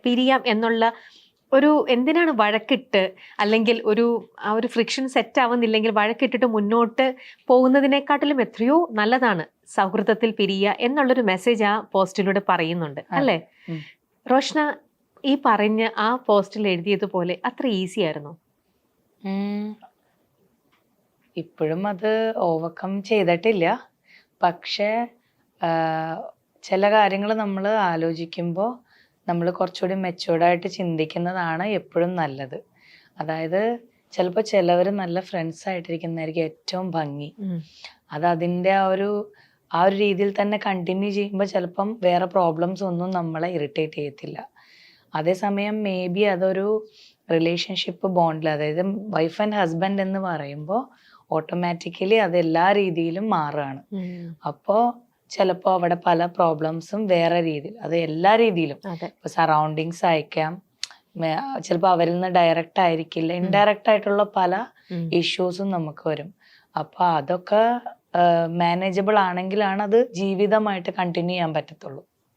പിരിയാം എന്നുള്ള ഒരു എന്തിനാണ് വഴക്കിട്ട് അല്ലെങ്കിൽ ആ ഒരു ഫ്രിക്ഷൻ സെറ്റ് ആവുന്നില്ലെങ്കിൽ വഴക്കിട്ടിട്ട് മുന്നോട്ട് പോകുന്നതിനെക്കാട്ടിലും എത്രയോ നല്ലതാണ് സൗഹൃദത്തിൽ പിരിയുക എന്നുള്ളൊരു മെസ്സേജ് ആ പോസ്റ്റിലൂടെ പറയുന്നുണ്ട് അല്ലേ? റോഷ്ന, ഈ പറഞ്ഞ ആ പോസ്റ്റിൽ എഴുതിയതുപോലെ അത്ര ഈസി ആയിരുന്നു? ഇപ്പോഴും അത് ഓവർകം ചെയ്തിട്ടില്ല. പക്ഷേ ചില കാര്യങ്ങൾ നമ്മൾ ആലോചിക്കുമ്പോൾ നമ്മൾ കുറച്ചുകൂടി മെച്യൂർഡായിട്ട് ചിന്തിക്കുന്നതാണ് എപ്പോഴും നല്ലത്. അതായത് ചിലപ്പോൾ ചിലവർ നല്ല ഫ്രണ്ട്സ് ആയിട്ടിരിക്കുന്നതായിരിക്കും ഏറ്റവും ഭംഗി. അത് അതിൻ്റെ ആ ഒരു രീതിയിൽ തന്നെ കണ്ടിന്യൂ ചെയ്യുമ്പോൾ ചിലപ്പം വേറെ പ്രോബ്ലംസ് ഒന്നും നമ്മളെ ഇറിറ്റേറ്റ് ചെയ്യത്തില്ല. അതേസമയം മേ ബി അതൊരു റിലേഷൻഷിപ്പ് ബോണ്ടിൽ, അതായത് വൈഫ് ആൻഡ് ഹസ്ബൻഡ് എന്ന് പറയുമ്പോൾ ഓട്ടോമാറ്റിക്കലി അത് എല്ലാ രീതിയിലും മാറുകയാണ്. അപ്പോൾ ചിലപ്പോൾ അവിടെ പല പ്രോബ്ലംസും വേറെ രീതിയിൽ, അത് എല്ലാ രീതിയിലും, ഇപ്പോൾ സറൗണ്ടിങ്സ് അയക്കാം, ചിലപ്പോൾ അവരിൽ നിന്ന് ഡയറക്റ്റ് ആയിരിക്കില്ല, ഇൻഡയറക്റ്റ് ആയിട്ടുള്ള പല ഇഷ്യൂസും നമുക്ക് വരും. അപ്പോൾ അതൊക്കെ മാനേജബിൾ ആണെങ്കിലാണ് അത് ജീവിതമായിട്ട് കണ്ടിന്യൂ ചെയ്യാൻ പറ്റത്തുള്ളൂ.